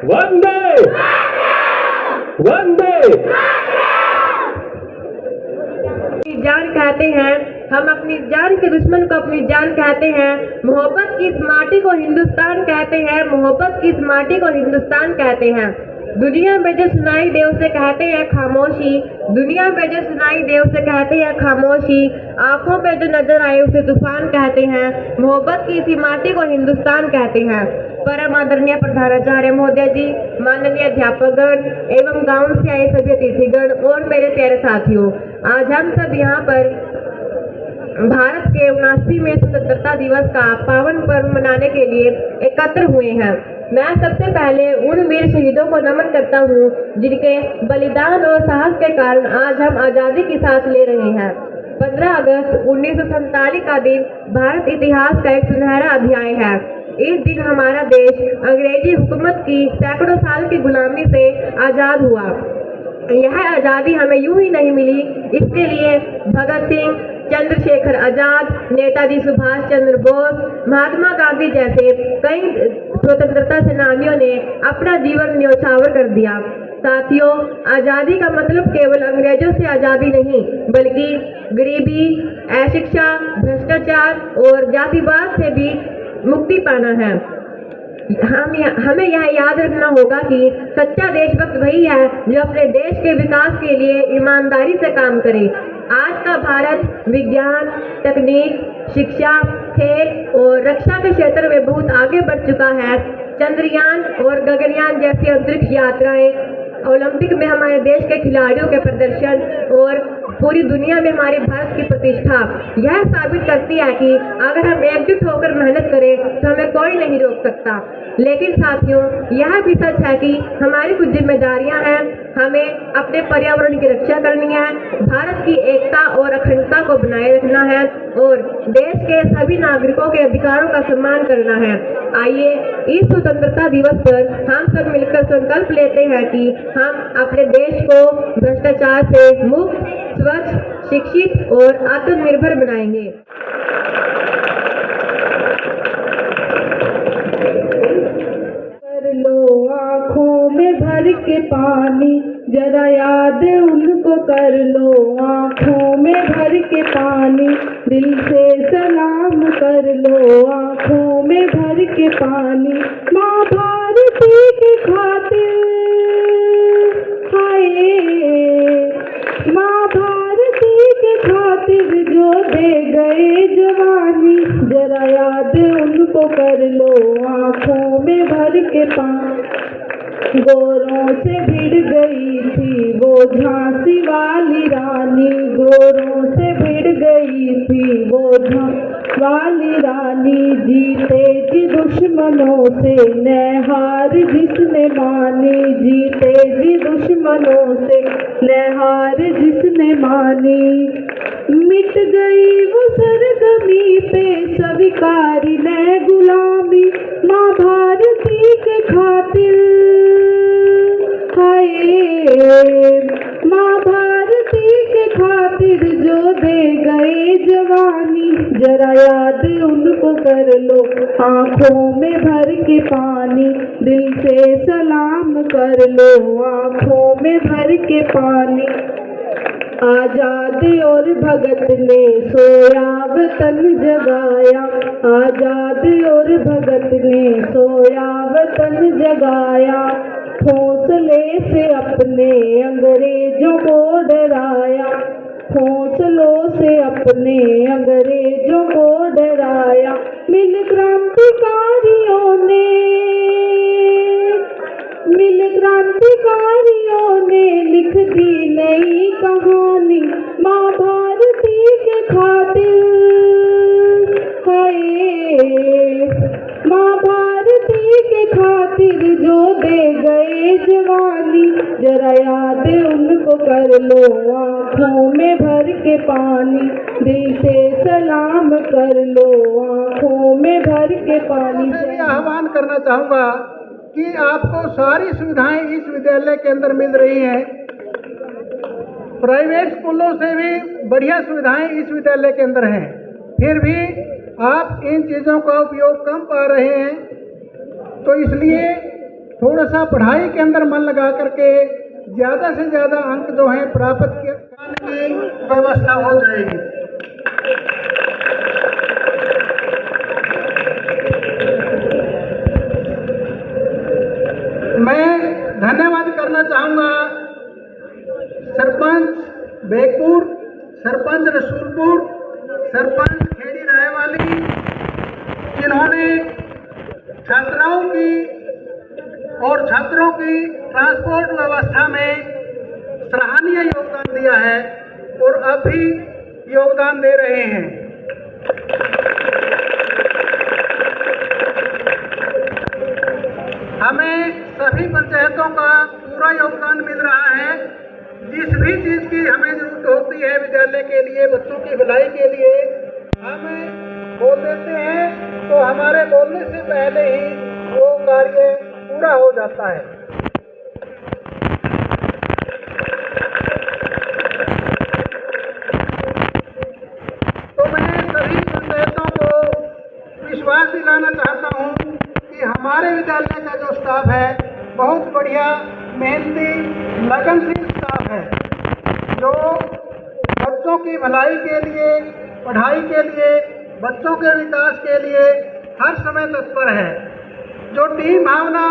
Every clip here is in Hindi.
वंदे वंदे। जान कहते हैं, हम अपनी जान के दुश्मन को अपनी जान कहते हैं। मोहब्बत की इस माटी को हिंदुस्तान कहते हैं, मोहब्बत की इस माटी को हिंदुस्तान कहते हैं। दुनिया में जो सुनाई दे उसे कहते हैं खामोशी, दुनिया में जो सुनाई दे उसे कहते हैं खामोशी। आंखों पे जो नजर आए उसे तूफान कहते हैं, मोहब्बत की इसी माटी को हिंदुस्तान कहते हैं। परम आदरणीय प्रधानाचार्य महोदय जी, माननीय अध्यापकगण एवं गांव से आए सभी अतिथिगण और मेरे प्यारे साथियों, आज हम सब यहाँ पर भारत के 79वें स्वतंत्रता दिवस का पावन पर्व मनाने के लिए एकत्र हुए हैं। मैं सबसे पहले उन वीर शहीदों को नमन करता हूँ जिनके बलिदान और साहस के कारण आज हम आजादी की सांस ले रहे हैं। 15 अगस्त 1947 का दिन भारत इतिहास का एक सुनहरा अध्याय है। इस दिन हमारा देश अंग्रेजी हुकूमत की सैकड़ों साल की गुलामी से आजाद हुआ। यह आजादी हमें यूं ही नहीं मिली, इसके लिए भगत सिंह, चंद्रशेखर आजाद, नेताजी सुभाष चंद्र बोस, महात्मा गांधी जैसे कई स्वतंत्रता सेनानियों ने अपना जीवन न्यौछावर कर दिया। साथियों, आजादी का मतलब केवल अंग्रेजों से आजादी नहीं, बल्कि गरीबी, अशिक्षा, भ्रष्टाचार और जातिवाद से भी मुक्ति पाना है। हमें यह याद रखना होगा कि सच्चा देशभक्त वही है जो अपने देश के विकास के लिए ईमानदारी से काम करे। आज का भारत विज्ञान, तकनीक, शिक्षा, खेल और रक्षा के क्षेत्र में बहुत आगे बढ़ चुका है। चंद्रयान और गगनयान जैसी अंतरिक्ष यात्राएं, ओलंपिक में हमारे देश के खिलाड़ियों के प्रदर्शन और पूरी दुनिया में हमारे भारत की प्रतिष्ठा यह साबित करती है कि अगर हम एकजुट होकर मेहनत करें तो हमें कोई नहीं रोक सकता। लेकिन साथियों, यह भी सच है कि हमारी कुछ जिम्मेदारियां हैं। हमें अपने पर्यावरण की रक्षा करनी है, भारत की एकता और अखंडता को बनाए रखना है और देश के सभी नागरिकों के अधिकारों का सम्मान करना है। आइए इस स्वतंत्रता दिवस पर हम सब मिलकर संकल्प लेते हैं कि हम अपने देश को भ्रष्टाचार से मुक्त, स्वच्छ, शिक्षित और आत्मनिर्भर बनाएंगे। कर लो आँखों में भर के पानी, जरा याद उनको कर लो आँखों में भर के पानी, दिल से सलाम कर लो आँखों में भर के पानी। माँ भारती की खातिर हाय, माँ भारती के खातिर जो दे गए जवानी, जरा याद उनको कर लो आँखों में भर के पानी। गोरों से भिड़ गई थी वो झांसी वाली रानी, गोरों से भिड़ गई थी वो झांसी वाली रानी, जीते जी दुश्मनों से न हार जिसने मानी, जीते जी दुश्मनों से न हार जिसने मानी। मिट गई वो सरगमी पे स्वीकारी न गुलामी, माँ भारती के खातिर हाय, माँ भारती के खातिर जो दे गए जवानी, जरा याद उनको कर लो आँखों में भर के पानी, दिल से सलाम कर लो आँखों में भर के पानी। आजाद और भगत ने सोया वतन जगाया, आजाद और भगत ने सोया वतन जगाया, हौसले से अपने अंग्रेजों को डराया, हौसलों से अपने अंग्रेजों को डराया। मिल क्रांतिकारियों ने, मिल क्रांतिकारियों ने लिख दी नई कहानी, माँ भारती के खातिर हाय, माँ भारती के खातिर जो दे गए जवानी, जरा याद उनको कर लो आँखों में भर के पानी, दिल से सलाम कर लो आँखों में भर के पानी। आह्वान करना चाहूँगा कि आपको सारी सुविधाएं इस विद्यालय के अंदर मिल रही हैं। प्राइवेट स्कूलों से भी बढ़िया सुविधाएं इस विद्यालय के अंदर हैं, फिर भी आप इन चीज़ों का उपयोग कम पा रहे हैं। तो इसलिए थोड़ा सा पढ़ाई के अंदर मन लगा करके ज़्यादा से ज़्यादा अंक जो हैं प्राप्त करने की व्यवस्था हो जाएगी। मैं धन्यवाद करना चाहूँगा सरपंच बेगपुर, सरपंच रसूलपुर, सरपंच खेड़ी रायवाली, जिन्होंने छात्राओं की और छात्रों की ट्रांसपोर्ट व्यवस्था में सराहनीय योगदान दिया है और अब भी योगदान दे रहे हैं। हमें सभी पंचायतों का पूरा योगदान मिल रहा है। जिस भी चीज़ की हमें जरूरत होती है विद्यालय के लिए, बच्चों की भलाई के लिए, हम बोल देते हैं तो हमारे बोलने से पहले ही वो कार्य पूरा हो जाता है। तो मैं सभी पंचायतों को विश्वास दिलाना चाहता हूँ कि हमारे विद्यालय का जो स्टाफ है बहुत बढ़िया, मेहनती, लगनशील स्टाफ है, जो बच्चों की भलाई के लिए, पढ़ाई के लिए, बच्चों के विकास के लिए हर समय तत्पर है। जो टीम भावना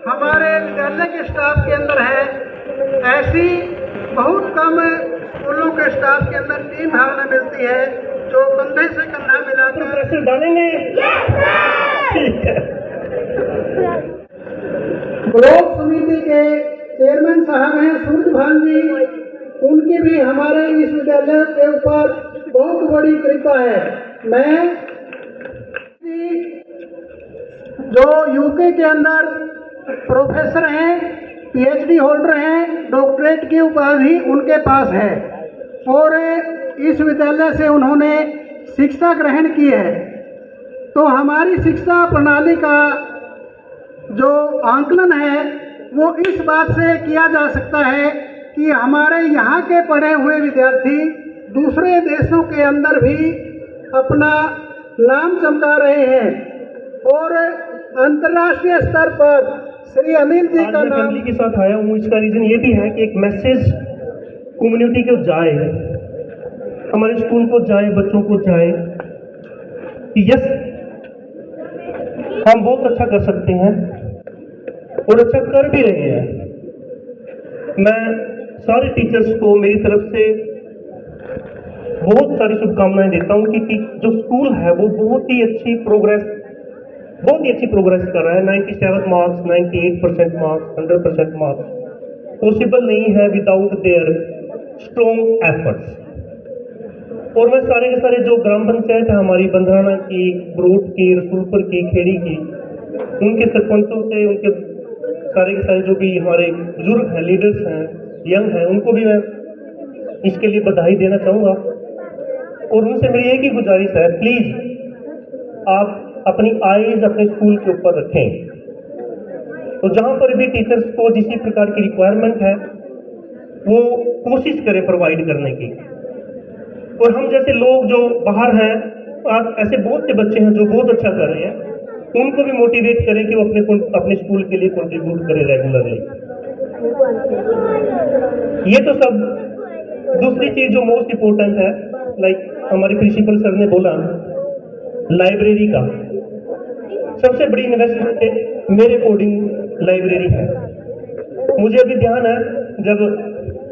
हमारे विद्यालय के स्टाफ के अंदर है, ऐसी बहुत कम स्कूलों के स्टाफ के अंदर टीम भावना मिलती है जो कंधे से कंधा मिलाकर प्रेशर डालेंगे। ब्लॉक समिति के चेयरमैन साहब हैं सूरजभान जी, उनकी भी हमारे इस विद्यालय के ऊपर बहुत बड़ी कृपा है। मैं जो यूके के अंदर प्रोफेसर हैं, पीएचडी होल्डर हैं, डॉक्टरेट की उपाधि उनके पास है और इस विद्यालय से उन्होंने शिक्षा ग्रहण की है। तो हमारी शिक्षा प्रणाली का जो आंकलन है वो इस बात से किया जा सकता है कि हमारे यहाँ के पढ़े हुए विद्यार्थी दूसरे देशों के अंदर भी अपना नाम चमका रहे हैं और अंतर्राष्ट्रीय स्तर पर श्री अनिल जी का नाम फैमिली के साथ आया हूँ। इसका रीज़न ये भी है कि एक मैसेज कम्युनिटी को जाए, हमारे स्कूल को जाए, बच्चों को जाए कि यस, हम बहुत अच्छा कर सकते हैं और अच्छा कर भी रहे हैं। मैं सारे टीचर्स को मेरी तरफ से बहुत सारी शुभकामनाएं देता हूं कि जो स्कूल है वो बहुत ही अच्छी प्रोग्रेस कर रहा है। 97 मार्क्स, 98% मार्क्स, 100% मार्क्स पॉसिबल नहीं है विदाउट देयर स्ट्रॉन्ग एफर्ट्स। और मैं सारे के सारे जो ग्राम पंचायत है हमारी, बंधराना की, बरूट की, रसूलपुर की, खेड़ी की, उनके सरपंचों से, उनके सारे के सारे जो भी हमारे बुजुर्ग हैं, लीडर्स हैं, यंग हैं, उनको भी मैं इसके लिए बधाई देना चाहूँगा। और उनसे मेरी एक ही गुजारिश है, प्लीज़ आप अपनी आईज अपने स्कूल के ऊपर रखें। तो जहाँ पर भी टीचर्स को जिस प्रकार की रिक्वायरमेंट है वो कोशिश करें प्रोवाइड करने की। और हम जैसे लोग जो बाहर हैं, आज ऐसे बहुत से बच्चे हैं जो बहुत अच्छा कर रहे हैं, उनको भी मोटिवेट करें कि वो अपने स्कूल के लिए कंट्रीब्यूट करें रेगुलरली। ये तो सब। दूसरी चीज जो मोस्ट इम्पोर्टेंट है, लाइक हमारे प्रिंसिपल सर ने बोला, लाइब्रेरी का सबसे बड़ी इन्वेस्टमेंट मेरे अकॉर्डिंग लाइब्रेरी है। मुझे अभी ध्यान है जब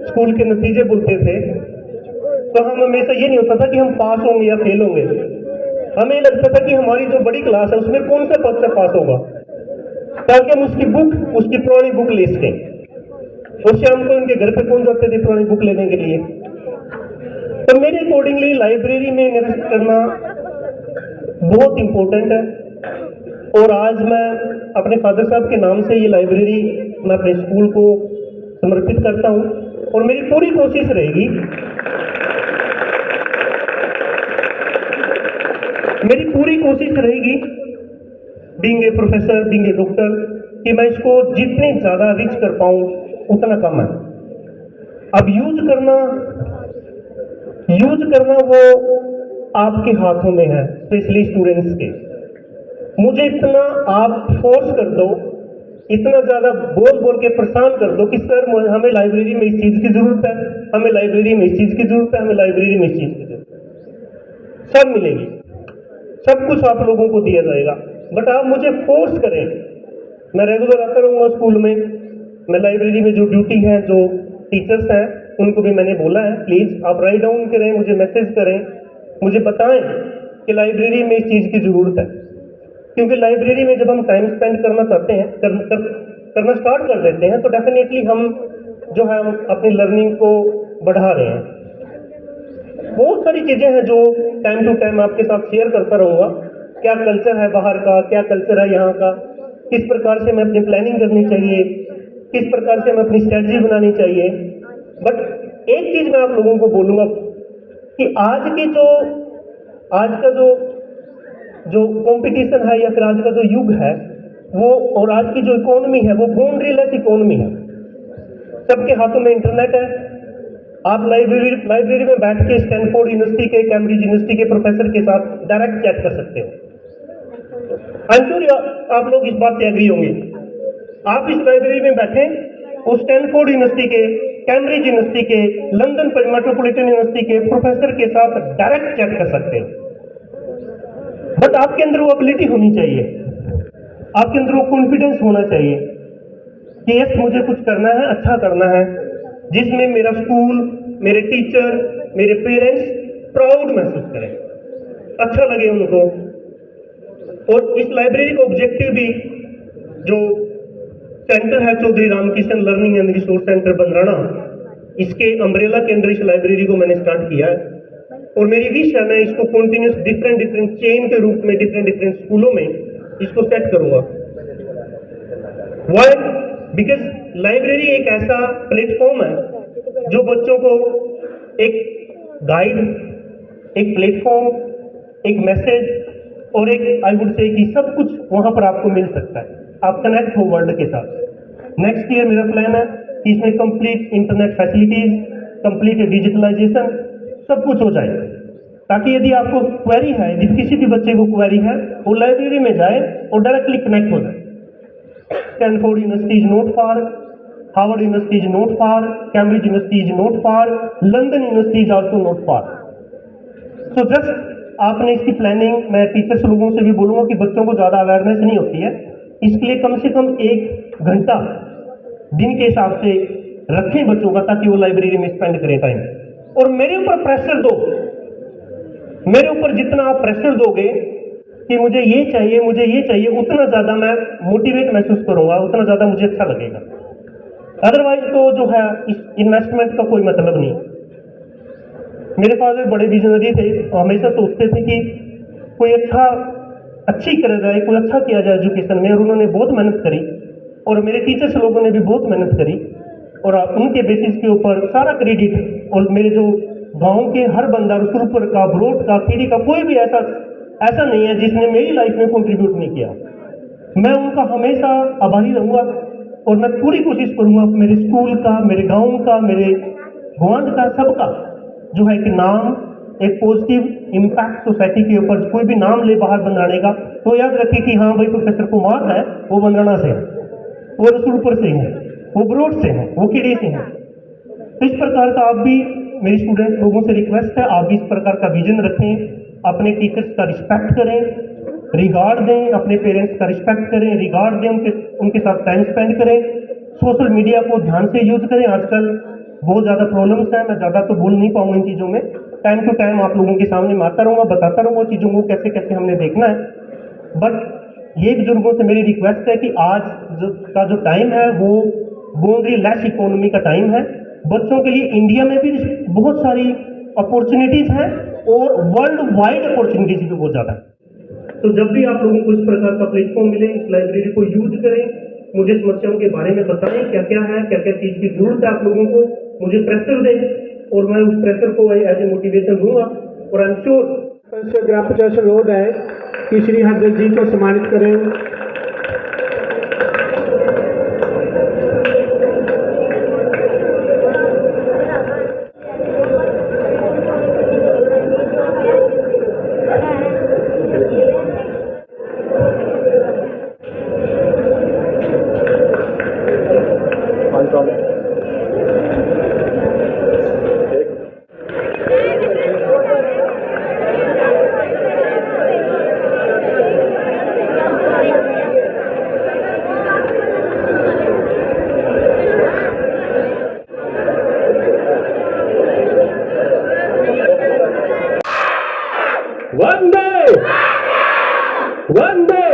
स्कूल के नतीजे बोलते थे तो हम हमेशा ये नहीं होता था कि हम पास होंगे या फेल होंगे, हमें लगता था कि हमारी जो बड़ी क्लास है उसमें कौन सा बच्चा पास होगा, ताकि हम उसकी पुरानी बुक ले सकें। और शाम को उनके घर पे कौन जाते थे पुरानी बुक लेने के लिए। तो मेरे अकॉर्डिंगली लाइब्रेरी में इन्वेस्ट करना बहुत इम्पोर्टेंट है। और आज मैं अपने फादर साहब के नाम से ये लाइब्रेरी मैं अपने स्कूल को समर्पित करता हूँ और मेरी पूरी कोशिश रहेगी, being a professor, being a doctor, कि मैं इसको जितने ज़्यादा रिच कर पाऊँ उतना कम है। अब यूज करना वो आपके हाथों में है, स्पेशली स्टूडेंट्स के। मुझे इतना आप फोर्स कर दो इतना ज़्यादा बोल बोल के परेशान कर दो कि सर हमें लाइब्रेरी में इस चीज़ की ज़रूरत है, हमें लाइब्रेरी में इस चीज़ की ज़रूरत है, हमें लाइब्रेरी में इस चीज़ की ज़रूरत है, सब मिलेगी, सब कुछ आप लोगों को दिया जाएगा। बट आप मुझे फोर्स करें, मैं रेगुलर आता रहूँगा स्कूल में, मैं लाइब्रेरी में जो ड्यूटी है, जो टीचर्स हैं उनको भी मैंने बोला है, प्लीज़ आप राइट डाउन करें, मुझे मैसेज करें, मुझे बताएं कि लाइब्रेरी में इस चीज़ की ज़रूरत है। क्योंकि लाइब्रेरी में जब हम टाइम स्पेंड करना चाहते हैं, करना स्टार्ट कर देते हैं, तो डेफिनेटली हम जो है हम अपनी लर्निंग को बढ़ा रहे हैं। बहुत सारी चीज़ें हैं जो टाइम टू टाइम आपके साथ शेयर करता रहूँगा, क्या कल्चर है बाहर का, क्या कल्चर है यहाँ का, किस प्रकार से हमें अपनी प्लानिंग करनी चाहिए, किस प्रकार से हमें अपनी स्ट्रेटजी बनानी चाहिए। बट एक चीज़ मैं आप लोगों को बोलूँगा कि आज का जो कंपटीशन है या फिर आज का जो युग है वो, और आज की जो इकोनॉमी है वो बाउंड्रीलेस इकोनॉमी है। सबके हाथों में इंटरनेट है। आप लाइब्रेरी में बैठ के स्टैनफोर्ड यूनिवर्सिटी के, कैम्ब्रिज यूनिवर्सिटी के प्रोफेसर के साथ डायरेक्ट चैट कर सकते हो। आई एम श्योर आप लोग इस बात से एग्री होंगे। आप इस लाइब्रेरी में बैठे उस स्टैनफोर्ड यूनिवर्सिटी के, कैम्ब्रिज यूनिवर्सिटी के, लंदन मेट्रोपॉलिटन यूनिवर्सिटी के प्रोफेसर के साथ डायरेक्ट चैट कर सकते हैं। बट आपके अंदर वो एबिलिटी होनी चाहिए, आपके अंदर वो कॉन्फिडेंस होना चाहिए कि यस मुझे कुछ करना है, अच्छा करना है, जिसमें मेरा स्कूल, मेरे टीचर, मेरे पेरेंट्स प्राउड महसूस करें, अच्छा लगे उनको। और इस लाइब्रेरी का ऑब्जेक्टिव भी, जो सेंटर है Chaudhary Ramkishan learning and resource centre Bandrana, इसके अम्ब्रेला के अंदर इस लाइब्रेरी को मैंने स्टार्ट किया है। और मेरी विश है मैं इसको कंटिन्यूस डिफरेंट चेन के रूप में डिफरेंट स्कूलों में इसको सेट करूंगा। व्हाई? बिकॉज लाइब्रेरी एक ऐसा प्लेटफॉर्म है जो बच्चों को एक गाइड, एक प्लेटफॉर्म, एक मैसेज और एक आई वुड से कि सब कुछ वहां पर आपको मिल सकता है। आप कनेक्ट हो वर्ल्ड के साथ। नेक्स्ट ईयर मेरा प्लान है कि इसमें complete internet facilities, complete digitalization सब कुछ हो जाए, ताकि यदि आपको क्वेरी है, यदि किसी भी बच्चे को क्वेरी है, वो लाइब्रेरी में जाए और डायरेक्टली कनेक्ट हो जाए। Stanford university is not far, Harvard university is not far, Cambridge university is not far, London university is also not far. So just आपने इसकी प्लानिंग, मैं टीचर्स लोगों से भी बोलूँगा कि बच्चों को ज़्यादा अवेयरनेस नहीं होती है, इसके लिए कम से कम 1 घंटा दिन के हिसाब से रखें बच्चों का, ताकि वो लाइब्रेरी में स्पेंड करें टाइम। और मेरे ऊपर प्रेशर दो, मेरे ऊपर जितना आप प्रेशर दोगे कि मुझे ये चाहिए, मुझे ये चाहिए, उतना ज़्यादा मैं मोटिवेट महसूस करूँगा, उतना ज़्यादा मुझे अच्छा लगेगा। अदरवाइज तो जो है इस इन्वेस्टमेंट का कोई मतलब नहीं। मेरे फादर बड़े विजनरी थे, हमेशा सोचते थे कि कोई अच्छी करा जाए, कोई अच्छा किया जाए एजुकेशन में, और उन्होंने बहुत मेहनत करी और मेरे टीचर्स लोगों ने भी बहुत मेहनत करी, और उनके बेसिस के ऊपर सारा क्रेडिट, और मेरे जो गांव के हर बंदा, रसूलपुर का, बरोट का, खीरी का, कोई भी ऐसा नहीं है जिसने मेरी लाइफ में कंट्रीब्यूट नहीं किया। मैं उनका हमेशा आभारी रहूँगा और मैं पूरी कोशिश करूँगा मेरे स्कूल का, मेरे गांव का, मेरे गुआंढ का, सबका जो है कि नाम, एक पॉजिटिव इम्पैक्ट सोसाइटी के ऊपर, कोई भी नाम ले बाहर बंदराने का, तो याद रखिए कि हाँ भाई प्रोफेसर कुमार है, वो बंदराना से है, वो रसूलपुर से है, वो बरोट से है, वो खीरी से है। तो इस प्रकार का आप भी, मेरी स्टूडेंट लोगों से रिक्वेस्ट है, आप भी इस प्रकार का विजन रखें, अपने टीचर्स का रिस्पेक्ट करें, रिगार्ड दें, अपने पेरेंट्स का रिस्पेक्ट करें, रिगार्ड दें, उनके साथ टाइम स्पेंड करें, सोशल मीडिया को ध्यान से यूज करें। आजकल बहुत ज़्यादा प्रॉब्लम्स हैं, मैं ज़्यादा तो बोल नहीं पाऊंगा इन चीज़ों में, टाइम टू टाइम आप लोगों के सामने मैं आता रहूँगा, बताता रहूँगा चीज़ों को कैसे कैसे हमने देखना है। बट ये बुजुर्गों से मेरी रिक्वेस्ट है कि आज का जो टाइम है वो बाउंड्री लेस इकोनॉमी का टाइम है। बच्चों के लिए इंडिया में भी बहुत सारी अपॉर्चुनिटीज़ हैं और वर्ल्ड वाइड अपॉर्चुनिटीज़ भी बहुत ज़्यादा है। तो जब भी आप लोगों को इस प्रकार का प्लेटफॉर्म मिले, इस लाइब्रेरी को यूज करें, मुझे समस्याओं के बारे में बताएं, क्या क्या है, क्या क्या चीज़ की जरूरत है आप लोगों को, मुझे प्रेशर दें और मैं उस प्रेशर को एज ए मोटिवेशन दूंगा। और आई एम श्योर ग्राम पंचायत अनुरोध है कि श्री हरदत्त जी को सम्मानित करें। वंदे